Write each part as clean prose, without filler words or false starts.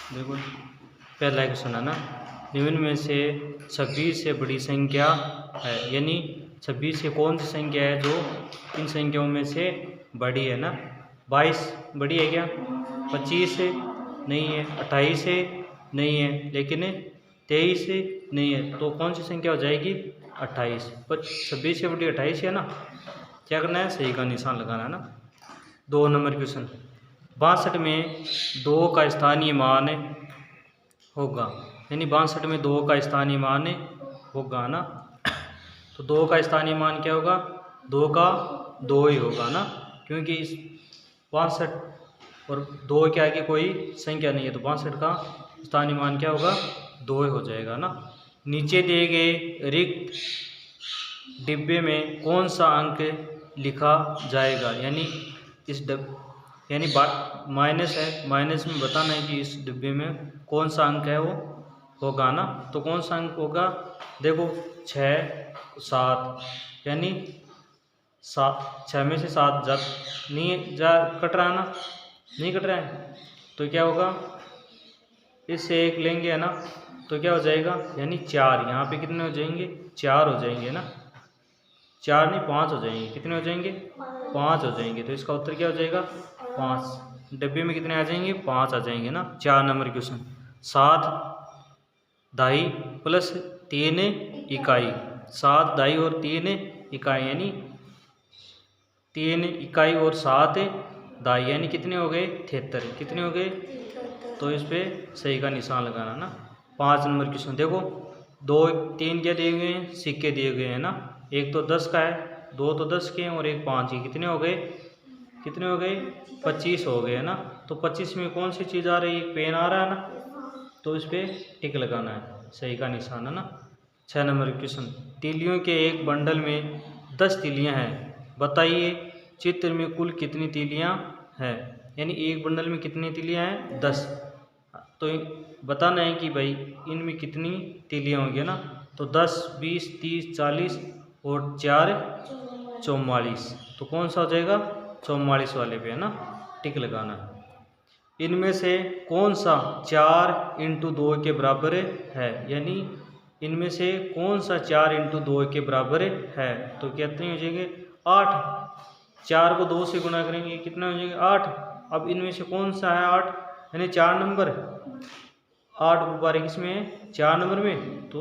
देखो पहला क्वेश्चन है ना, निम्न में से 26 से बड़ी संख्या है, यानी 26 से कौन सी संख्या है जो इन संख्याओं में से बड़ी है ना। 22 बड़ी है क्या? 25 से नहीं है, 28 से नहीं है, लेकिन 23 से नहीं है, तो कौन सी संख्या हो जाएगी? 28। पर 26 से बड़ी 28 है ना। क्या करना है? सही का निशान लगाना है ना। 2 नंबर क्वेश्चन, 62 में 2 का स्थानीय मान होगा, यानी 62 में 2 का स्थानीय मान होगा ना। तो 2 का स्थानीय मान क्या होगा? 2 का 2 ही होगा ना, क्योंकि इस 62 और 2 के आगे कोई संख्या नहीं है, तो 62 का स्थानीय मान क्या होगा? 2 ही हो जाएगा ना। नीचे दिए गए रिक्त डिब्बे में कौन सा अंक लिखा जाएगा, यानी इस यानी माइनस है, माइनस में बताना है कि इस डिब्बे में कौन सा अंक है वो होगा ना। तो कौन सा अंक होगा? देखो 6 7, यानी 6 में से 7 जा नहीं जा कट रहा है ना, नहीं कट रहा है, तो क्या होगा? इससे 1 लेंगे है ना, तो क्या हो जाएगा? यानी 4। यहाँ पे कितने हो जाएंगे? 4 हो जाएंगे ना, 4 नहीं 5 हो जाएंगे। कितने हो जाएंगे? 5 हो जाएंगे। तो इसका उत्तर क्या हो जाएगा? 5। डब्बे में कितने आ जाएंगे? 5 आ जाएंगे ना। 4 नंबर क्वेश्चन, 7 दाई प्लस 3 इकाई, 7 दाई और 3 इकाई, यानी 3 इकाई और 7 दाई, यानी कितने हो गए? 73। कितने हो गए? तो इस पर सही का निशान लगाना ना। 5 नंबर क्वेश्चन, देखो 2 3 क्या दिए हुए हैं? सिक्के दिए गए हैं ना। एक तो 10 का है, 2 तो 10 के हैं और एक 5 के। कितने हो गए? कितने हो गए? 25 हो गए है ना। तो 25 में कौन सी चीज़ आ रही है? पेन आ रहा है ना, तो इस पर टिक लगाना है, सही का निशान है ना। 6 नंबर क्वेश्चन, तीलियों के एक बंडल में 10 तीलियां हैं, बताइए चित्र में कुल कितनी तीलियां हैं, यानी एक बंडल में कितनी तीलियां हैं? 10। तो बताना है कि भाई इनमें कितनी तीलियां होंगी ना। तो 10 20 30 40 और 4 44। तो कौन सा हो जाएगा? 44 वाले पे है ना, टिक लगाना है। इनमें से कौन सा 4 × 2 के बराबर है, यानी इनमें से कौन सा 4 × 2 के बराबर है। तो कितने हो जाएंगे? 8। 4 को 2 से गुणा करेंगे, कितना हो जाएंगे? 8। अब इनमें से कौन सा है 8, यानी 4 नंबर। 8 गुब्बारे किसमें है? 4 नंबर में, तो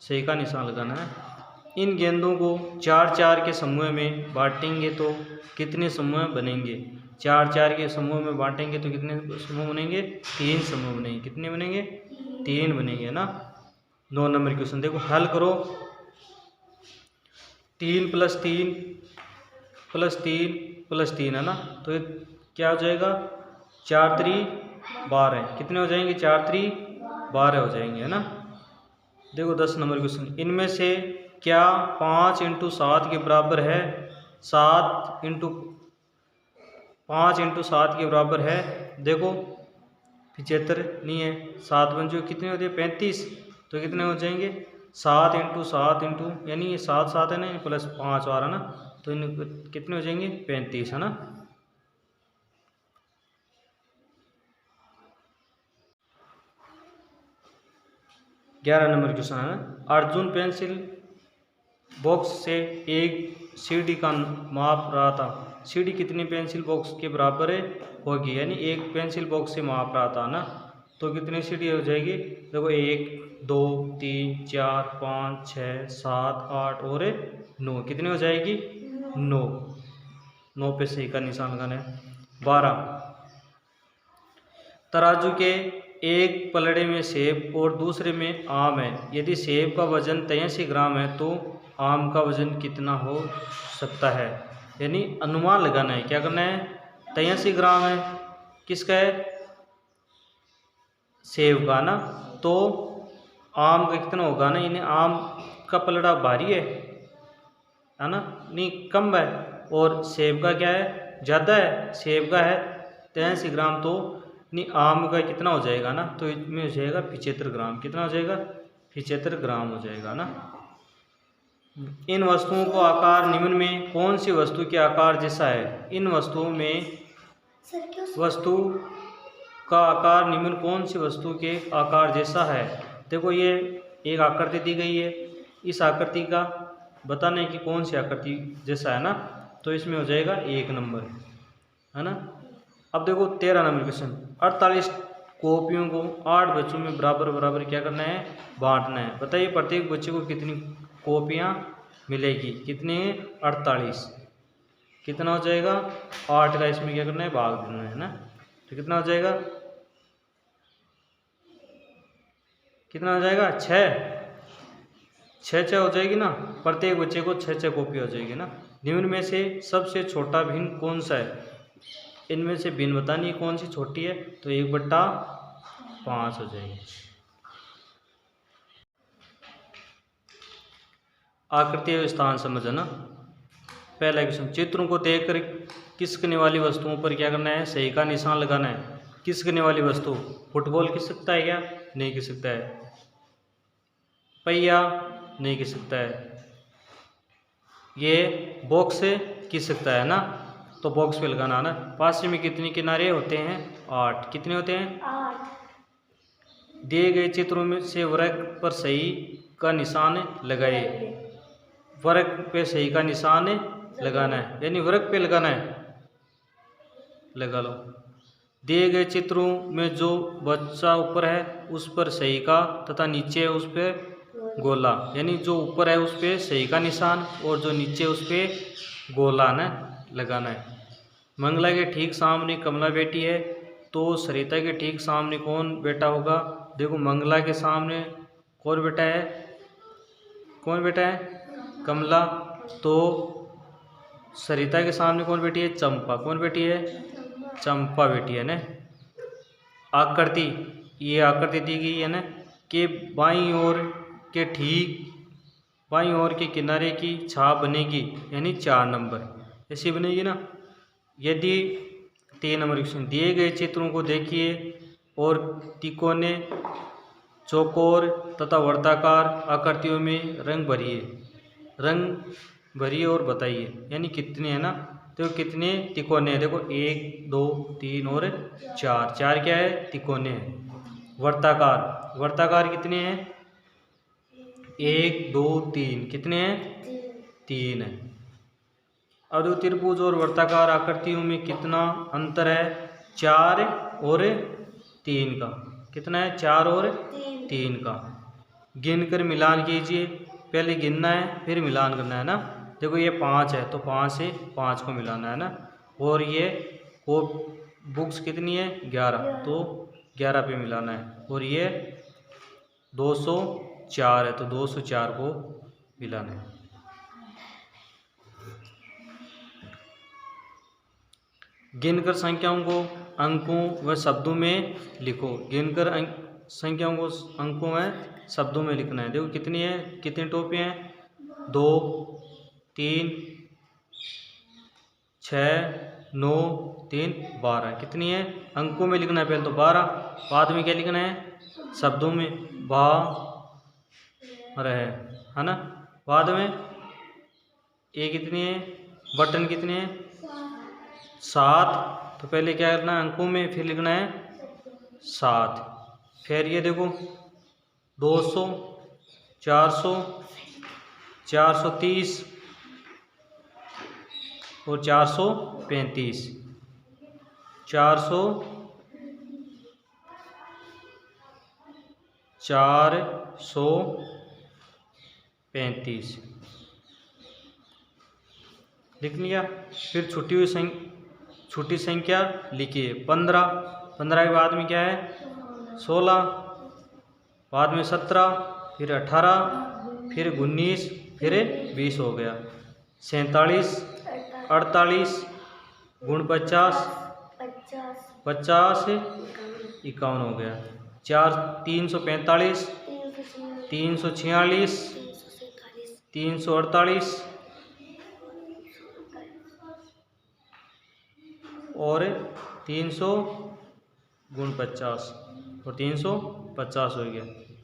सही का निशान लगाना है। इन गेंदों को 4 4 के समूह में बांटेंगे तो कितने समूह बनेंगे? 4 4 के समूह में बांटेंगे तो कितने समूह बनेंगे? 3 समूह बनेंगे। कितने बनेंगे? 3 बनेंगे ना। 9 नंबर क्वेश्चन, देखो हल करो। 3 + 3 + 3 + 3 है ना, तो ये क्या हो जाएगा? 4 3 12। कितने हो जाएंगे? 4 3 12 हो जाएंगे है ना। देखो 10 नंबर क्वेश्चन, इनमें से क्या 5 × 7 के बराबर है? 7 × 5 × 7 के बराबर है। देखो 75 नहीं है, 7 बन जो कितने होते हैं? 35। तो कितने हो जाएंगे? 7 × 7 यानी ये 7 7 है ना, प्लस 5 आ रहा ना, तो इन कितने हो जाएंगे? 35 है ना। 11 नंबर क्वेश्चन है ना, अर्जुन पेंसिल बॉक्स से एक सीढ़ी का माप रहा था, सीढ़ी कितनी पेंसिल बॉक्स के बराबर होगी, यानी एक पेंसिल बॉक्स से माप रहा था ना, तो कितनी सीढ़ी हो जाएगी? देखो 1 2 3 4 5 6 7 8 और 9। कितनी हो जाएगी? 9। 9 पे सही का निशान लगाना है। 12, तराजू के एक पलड़े में सेब और दूसरे में आम है, यदि सेब का वजन 83 ग्राम है तो आम का वजन कितना हो सकता है, यानी अनुमान लगाना है। क्या करना है? 83 ग्राम है, किसका है? सेब का ना, तो आम का कितना होगा ना, यानी आम का पलड़ा भारी है ना, नहीं कम है, और सेब का क्या है? ज़्यादा है। सेब का है 83 ग्राम, तो नहीं आम का कितना हो जाएगा ना, तो इसमें हो जाएगा 75 ग्राम। कितना हो जाएगा? 75 ग्राम हो जाएगा ना। इन वस्तुओं को आकार निम्न में कौन सी वस्तु के आकार जैसा है? इन वस्तुओं में वस्तु का आकार निम्न कौन सी वस्तु के आकार जैसा है। देखो ये एक आकृति दी गई है, इस आकृति का बताना है कि कौन सी आकृति जैसा है ना, तो इसमें हो जाएगा 1 नंबर, है ना। अब देखो 13 नंबर क्वेश्चन, 48 कॉपियों को 8 बच्चों में बराबर बराबर क्या करना है, बांटना है। बताइए प्रत्येक बच्चे को कितनी कॉपियाँ मिलेगी, कितने 48, कितना हो जाएगा 8 का इसमें क्या करना है, भाग देना है ना। तो कितना हो जाएगा, कितना हो जाएगा 6 हो जाएगी ना, प्रत्येक बच्चे को 6 कॉपी हो जाएगी ना। निम्न में से सबसे छोटा भिन्न कौन सा है, इनमें से भिन्न बतानी है कौन सी छोटी है, तो 1/5 हो जाएगी। आकृति और स्थान समझना। पहला क्वेश्चन, चित्रों को देखकर खिसकने वाली वस्तुओं पर क्या करना है, सही का निशान लगाना है। खिसकने वाली वस्तु, फुटबॉल खिसकता है क्या, नहीं खिसकता है। पहिया नहीं खिसकता है। ये बॉक्स खिसकता है ना, तो बॉक्स पे लगाना है ना। पास में कितने किनारे होते हैं, 8। कितने होते हैं, 8। दिए गए चित्रों में से वृत्त पर सही का निशान लगाए। वृत्त पे सही का निशान लगाना है, यानी वृत्त पे लगाना है, लगा लो। दिए गए चित्रों में जो बच्चा ऊपर है उस पर सही का तथा नीचे है उस पर गोला, यानी जो ऊपर है उस पर सही का निशान और जो नीचे उस पर गोला ना लगाना है। मंगला के ठीक सामने कमला बेटी है, तो सरिता के ठीक सामने कौन बेटा होगा। देखो मंगला के सामने कौन बेटा है, कौन बेटा है, कमला। तो सरिता के सामने कौन बेटी है, चंपा। कौन बेटी है, चंपा बेटी है ना। आकृति, ये आकृति दी गई है ना कि बाईं ओर के ठीक बाईं ओर के किनारे की छाप बनेगी, यानी 4 नंबर ऐसी बनेगी ना। यदि 3 नंबर क्वेश्चन, दिए गए चित्रों को देखिए और तिकोने, चौकोर तथा वर्ताकार आकृतियों में रंग भरिए और बताइए, यानी कितने है ना। तो कितने तिकोने हैं, देखो 1 2 3 और 4 क्या है, तिकोने हैं। वर्ताकार कितने हैं, 1 2 3, कितने हैं, 3 है। अब दो त्रिभुज और वर्ताकार आकृतियों में कितना अंतर है, 4 और 3 का। कितना है, 4 और 3 का। गिनकर मिलान कीजिए, पहले गिनना है फिर मिलान करना है ना। देखो ये 5 है तो 5 से 5 को मिलाना है ना। और ये वो बुक्स कितनी है, 11, तो 11 पे मिलाना है। और ये 204 है तो 204 को मिलाना है। गिनकर संख्याओं को अंकों व शब्दों में लिखो। गिनकर संख्याओं को अंकों व शब्दों में लिखना है। देखो कितनी है, कितनी टोपियाँ हैं, 2 3 6 9 3 12। कितनी है, अंकों में लिखना है पहले तो 12, बाद में क्या लिखना है, शब्दों में 12 है ना। बाद में ये कितनी है, बटन कितने हैं, 7। तो पहले क्या करना है, अंकों में, फिर लिखना है 7। फिर ये देखो 200 400 430 और 435 435 लिख लिया। फिर छुट्टी संख्या लिखिए, 15 के बाद में क्या है, 16, बाद में 17, फिर 18, फिर 19, फिर 20 हो गया। 47 48 गुण 50 50 51 हो गया। 345 346 348 और 300 गुण 50 और 350 हो गया।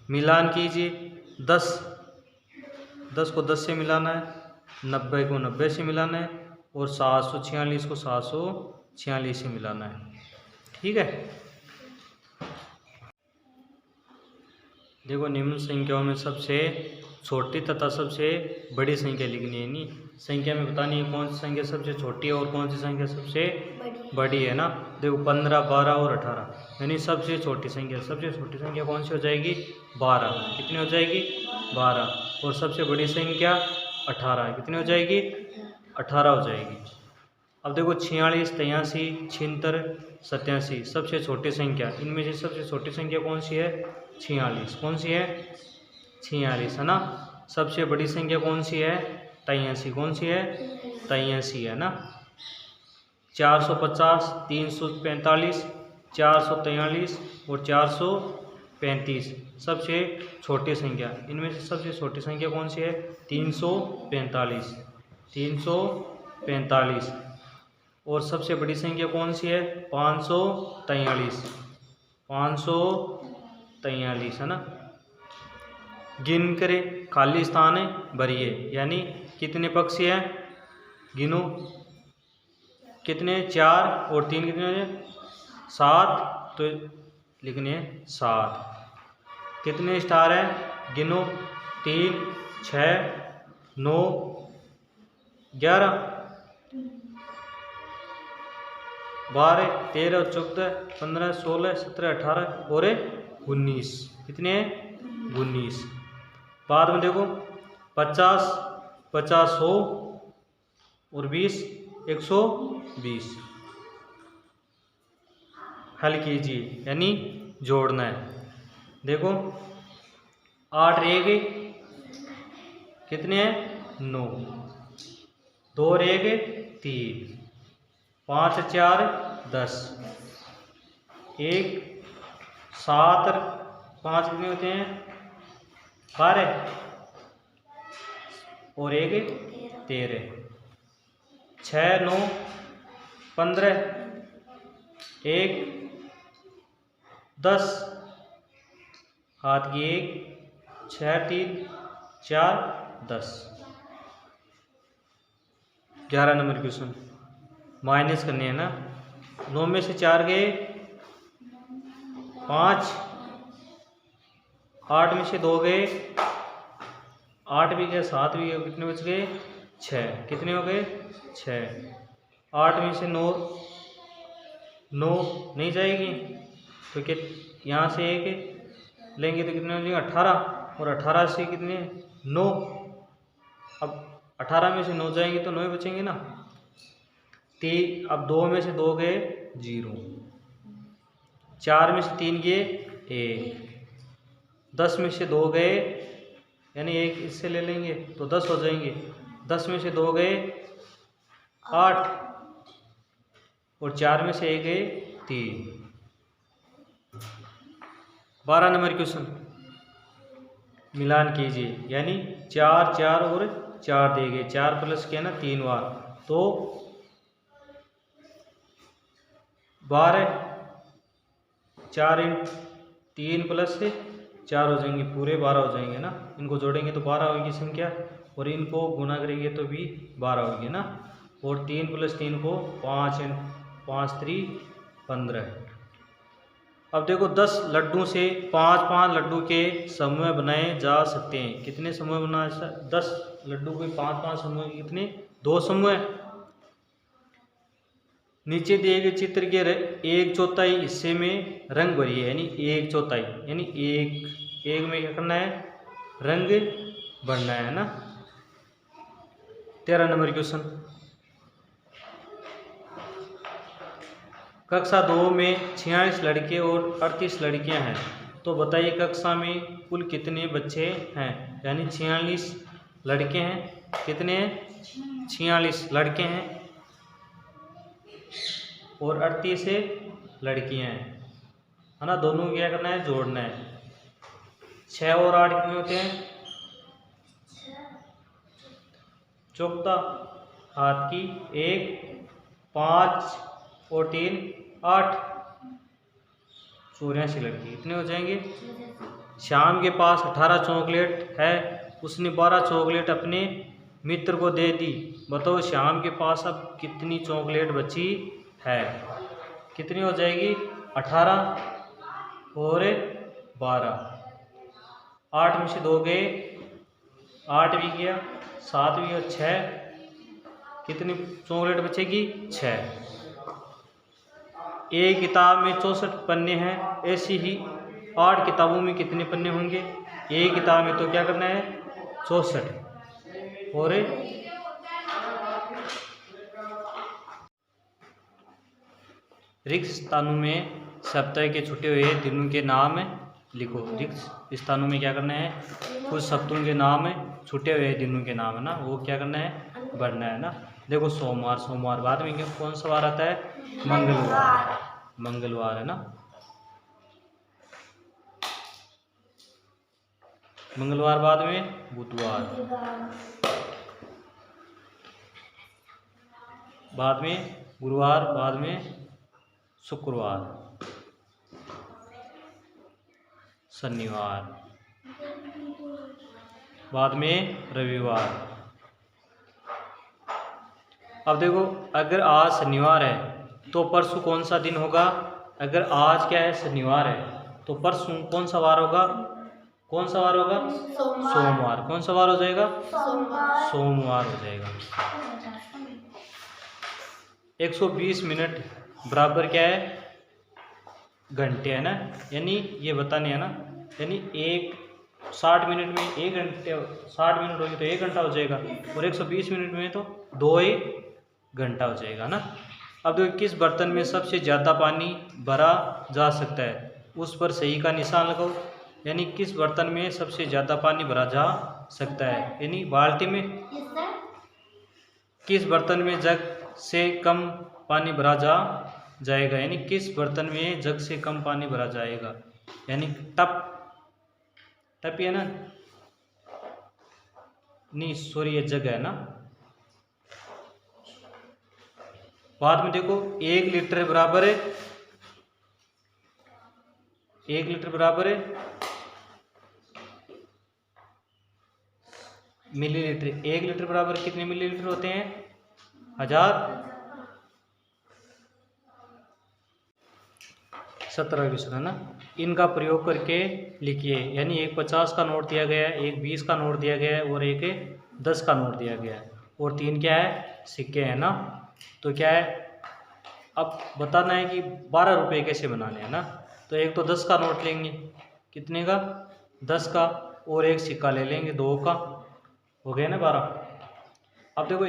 मिलान कीजिए, 10 को 10 से मिलाना है, 90 को 90 से मिलाना है और 746 को 746 से मिलाना है। ठीक है। देखो निम्न संख्याओं में सबसे छोटी तथा सबसे बड़ी संख्या लिखनी है। नहीं संख्या में बतानी है कौन सी संख्या सबसे छोटी है और कौन सी संख्या सबसे बड़ी है ना। देखो 15, 12 और 18 यानी सबसे छोटी संख्या। सबसे छोटी संख्या कौन सी हो जाएगी? 12। कितनी हो जाएगी? 12। और सबसे बड़ी संख्या 18। कितनी हो जाएगी? 18 हो जाएगी। अब देखो 46, 83, 76, 87 सबसे छोटी संख्या। इनमें से सबसे छोटी संख्या कौन सी है? 46। कौन सी है? 46 है ना। सबसे बड़ी संख्या कौन सी है? 83। कौन सी है? 83 है ना। 450, 345, 443 और 435 सबसे छोटी संख्या। इनमें से सबसे छोटी संख्या कौन सी है? 345। 345। और सबसे बड़ी संख्या कौन सी है? 543। 543 है ना। गिन करें खाली स्थान भरिए, यानी कितने पक्षी हैं? गिनो। कितने? 4 और 3 कितने हो जाए? 7। तो लिखने 7। कितने स्टार हैं? गिनो। 3, 6, 9, 11, 12, 13, 14, 15, 16, 17, 18 और 19। कितने हैं? 19। बाद में देखो 50, 50, 100 और 20, 120। हल कीजिए यानी जोड़ना है। देखो 8 रहेंगे, कितने हैं? 9। 2 रहेंगे, 3। 5, 4, 10। 1, 7, 5 कितने होते हैं? 12 और 1, 13। 6, 9, 15, 1, 10। हाथ की 1, 6, 3, 4, 10। 11 नंबर क्वेश्चन माइनस करने हैं ना। 9 में से 4 गए 5, 8 में से 2 गए 8 भी गए, 7 भी गए, कितने बच गए? 6। कितने हो गए? 6। 8 में से 9 नहीं जाएगी तो यहाँ से 1 लेंगे तो कितने हो जाएंगे? 18। और 18 से कितने? 9। अब 18 में से 9 जाएंगे तो 9 बचेंगे ना। अब 2 में से 2 गए 0। 4 में से 3 गए 1। 10 में से 2 गए, यानी 1 इससे ले लेंगे तो 10 हो जाएंगे। 10 में से 2 गए 8 और 4 में से 1 गए 3। 12 नंबर क्वेश्चन मिलान कीजिए, यानी 4, 4 और 4 देंगे। 4 प्लस किया ना 3 बार तो 12। 4 3 प्लस 4 हो जाएंगे, पूरे 12 हो जाएंगे ना। इनको जोड़ेंगे तो 12 होगी संख्या और इनको गुना करेंगे तो भी 12 होगी ना। और 3 प्लस 3 को 5, 5 3 15। अब देखो 10 लड्डू से 5-5 लड्डू के समूह बनाए जा सकते हैं। कितने समूह बनाए? 10 लड्डू के 5-5 समूह, कितने? 2 समूह। नीचे दिए गए चित्र के 1/4 हिस्से में रंग भरिए, यानी 1/4, यानी एक में क्या करना है? रंग भरना है ना। 13 नंबर क्वेश्चन कक्षा 2 में 46 लड़के और 38 लड़कियां हैं, तो बताइए कक्षा में कुल कितने बच्चे हैं? यानी 46 लड़के हैं, कितने हैं? 46 लड़के हैं और 38 लड़कियां हैं, है ना। दोनों को क्या करना है? जोड़ना है। 6 और 8 कितने होते हैं? 14। हाथ की 1, 5 और 3 8। 84 लड़की, कितने हो जाएंगे? श्याम के पास 18 चॉकलेट है, उसने 12 चॉकलेट अपने मित्र को दे दी। बताओ श्याम के पास अब कितनी चॉकलेट बची है? कितनी हो जाएगी? 18 और 12। 8 में से 2 गए, 8 भी गया, 7 भी गया, 6, कितनी चॉकलेट बचेगी? 6। एक किताब में 64 पन्ने हैं, ऐसी ही 8 किताबों में कितने पन्ने होंगे? एक किताब में तो क्या करना है? 64। और रिक्त स्थानों में सप्ताह के छुटे हुए दिनों के नाम लिखो। रिक्त स्थानों में क्या करना है? कुछ सप्ताहों के नाम, छुटे हुए दिनों के नाम है ना, वो क्या करना है? भरना है ना। देखो सोमवार, सोमवार बाद में कौन सा वार आता है? मंगलवार, मंगलवार है ना। मंगलवार बाद में बुधवार, बाद में गुरुवार, बाद में शुक्रवार, शनिवार, बाद में रविवार। अब देखो, अगर आज शनिवार है तो परसों कौन सा दिन होगा? अगर आज क्या है? शनिवार है, तो परसों कौन सा वार होगा? कौन सा वार होगा? सोमवार। कौन सा वार हो जाएगा? सोमवार हो जाएगा। 120 मिनट बराबर क्या है? घंटे है ना। यानी ये बताने है ना, यानी 60 मिनट में 1 घंटे, 60 मिनट होगी तो 1 घंटा हो जाएगा, और 120 मिनट में तो 2 ही घंटा हो जाएगा ना। अब देखो, किस बर्तन में सबसे ज़्यादा पानी भरा जा सकता है? उस पर सही का निशान लगाओ। यानी किस बर्तन में सबसे ज़्यादा पानी भरा जा सकता है? यानी बाल्टी में। किस बर्तन में जग से कम पानी भरा जाएगा? यानी किस बर्तन में जग से कम पानी भरा जाएगा? यानी टप है ना, नहीं सॉरी, ये जग है ना। बाद में देखो, 1 लीटर बराबर है, 1 लीटर बराबर है मिलीलीटर। 1 लीटर बराबर कितने मिलीलीटर होते हैं? 1000। 17 क्वेश्चन है ना। इनका प्रयोग करके लिखिए। यानी एक 50 का नोट दिया गया है, एक 20 का नोट दिया गया है, और एक 10 का नोट दिया गया है, और 3 क्या है? सिक्के है ना। तो क्या है, अब बताना है कि 12 रुपये कैसे बनाने हैं ना। तो एक तो 10 का नोट लेंगे, कितने का? 10 का, और एक सिक्का ले लेंगे 2 का, हो गया ना 12। अब देखो,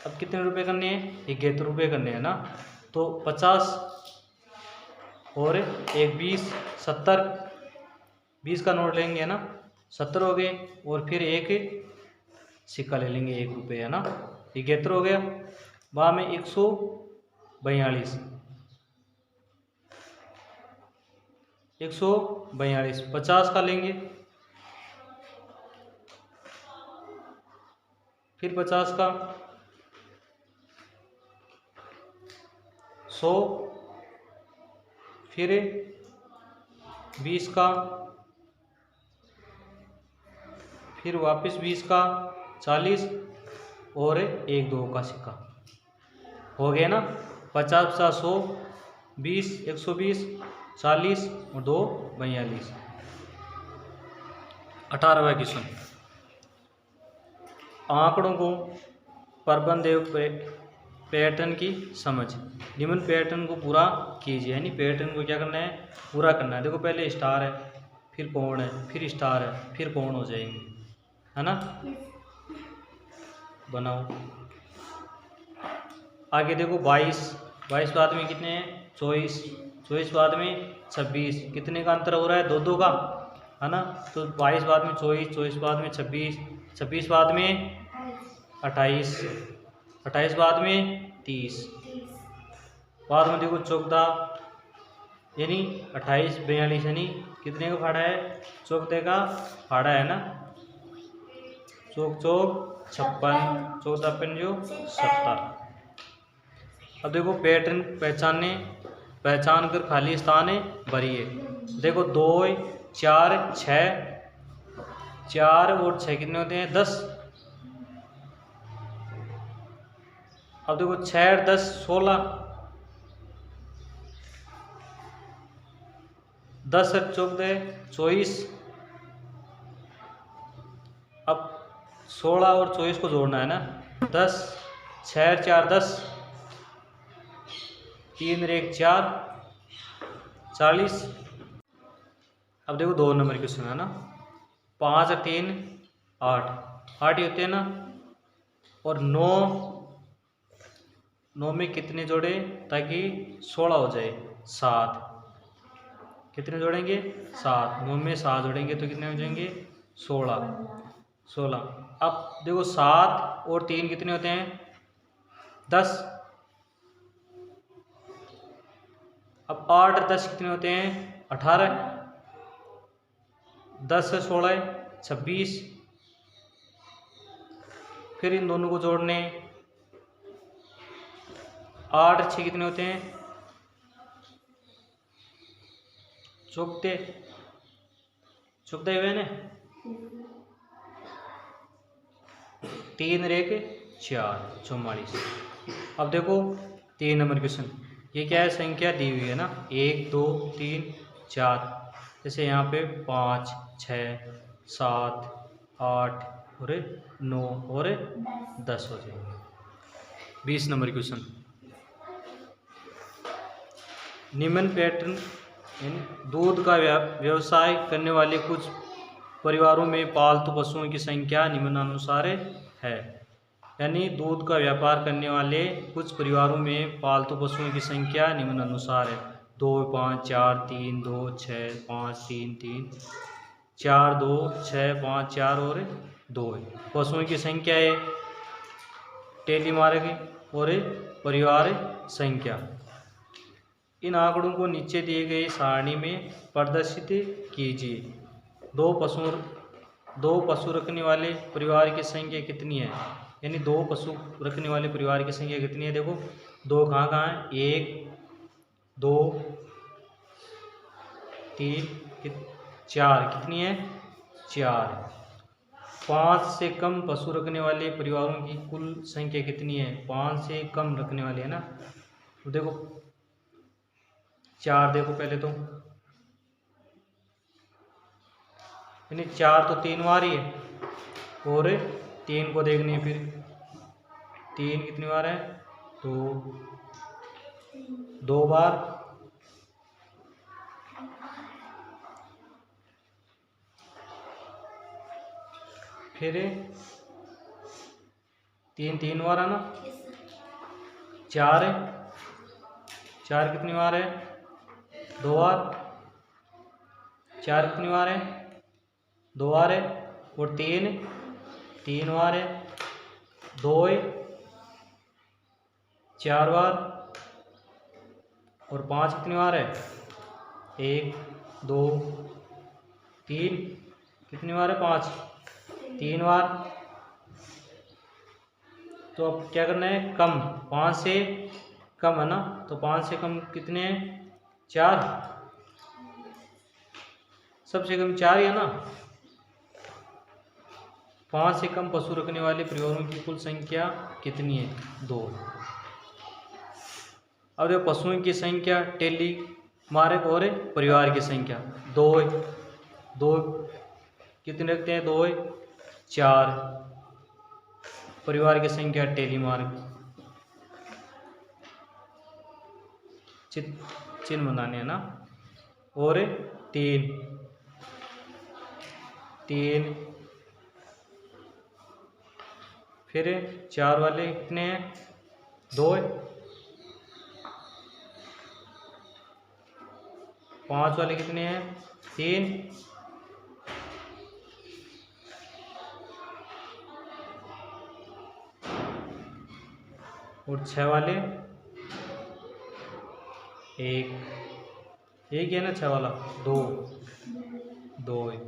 अब कितने रुपए करने हैं? 71 रुपये करने हैं ना। तो 50 और एक 20, 70, 20 का नोट लेंगे है ना, 70 हो गए, और फिर एक सिक्का ले लेंगे 1 रुपये है ना, 71 हो गया। वहाँ में 142, 142, 50 का लेंगे, फिर 50 का, 100, फिर 20 का, फिर वापस 20 का, 40, और 1 2 का सिक्का, हो गया ना। 50 50 100, 20 120, 40 और 2 42। 18वां क्वेश्चन, आंकड़ों को प्रबंध एवं पैटर्न की समझ। निम्न पैटर्न को पूरा कीजिए। यानी पैटर्न को क्या करना है? पूरा करना है। देखो, पहले स्टार है, फिर कोण है, फिर स्टार है, फिर कोण हो जाएंगे, है ना। बनाओ। आगे देखो, 22 बाद में कितने हैं? 24 बाद में 26, कितने का अंतर हो रहा है? 2 2 का, है ना। तो 22 बाद में 24 बाद में 26 बाद में 28 बाद में 30, बाद में देखो 14, यानी 28 42, यानी कितने का फाड़ा है? 14 का फाड़ा है ना। 4 56, 14 पंजो 70। अब देखो, पैटर्न पहचान कर खाली स्थान भरिए। देखो, 2 4 6, 4 और 6 कितने होते हैं? 10। अब देखो, 6 और 10 16, 10 और 14 24, 16 और 24 को जोड़ना है ना। 10 6 4 10, 3 1 4 40। अब देखो 2 नंबर क्वेश्चन है ना। 5 3 8, 8 ही होते हैं ना। और 9 में कितने जोड़े ताकि 16 हो जाए? 7। कितने जोड़ेंगे? 7। 9 में 7 जोड़ेंगे तो कितने हो जाएंगे? 16। अब देखो 7 और 3 कितने होते हैं? 10। अब 8 और 10 कितने होते हैं? 18। 10 से 16 26। फिर इन दोनों को जोड़ने 8 6 कितने होते हैं? चुकते हुए ना। 3 1 4 44। अब देखो 3 नंबर क्वेश्चन, ये क्या है? संख्या दी हुई है ना, 1 2 3 4। जैसे यहाँ पे 5 6 7 8 और 9 और 10 हो जाएंगे। 20 नंबर क्वेश्चन, निम्न पैटर्न यानी दूध का व्यवसाय करने वाले कुछ परिवारों में पालतू पशुओं की संख्या निम्नानुसार है। यानी दूध का व्यापार करने वाले कुछ परिवारों में पालतू पशुओं की संख्या निम्नानुसार है। 2 5 4 3 2 6 5 3 3 4 2 6 5 4 और 2 पशुओं की संख्या है। टेलीमार्ग और परिवार संख्या। इन आंकड़ों को नीचे दिए गए सारणी में प्रदर्शित कीजिए। दो पशु रखने वाले परिवार की संख्या कितनी है? यानी 2 पशु रखने वाले परिवार की संख्या कितनी है? देखो 2 कहाँ कहाँ है? 1 2 3 4 कितनी है? 4। 5 से कम पशु रखने वाले परिवारों की कुल संख्या कितनी है? 5 से कम रखने वाले है ना। तो देखो 4 देखो पहले तो, यानी 4 तो 3 बार ही है। और 3 को देखने फिर 3 कितनी बार है? तो 2 बार। फिर 3 3 बार है ना। 4 है, 4 कितनी बार है? 2 बार। 4 कितनी बार है? 2 बार है। और 3 बार है। 2 है 4 बार। और 5 कितनी बार है? 1 2 3 कितनी बार है? 5 3 बार। तो अब क्या करना है? कम, 5 से कम है ना। तो 5 से कम कितने हैं? 4। सबसे कम 4 है ना। 5 से कम पशु रखने वाले परिवारों की कुल संख्या कितनी है? 2। अब देखो पशुओं की संख्या, टेली मार्ग और परिवार की संख्या। 2 कितने रखते हैं? 2 4। परिवार की संख्या टेली मार्ग। चिन्ह बनाने हैं ना। और 3 फिर 4 वाले कितने हैं? 2 5 वाले कितने हैं? 3 और 6 वाले 1 है ना। 6 वाला 2 है।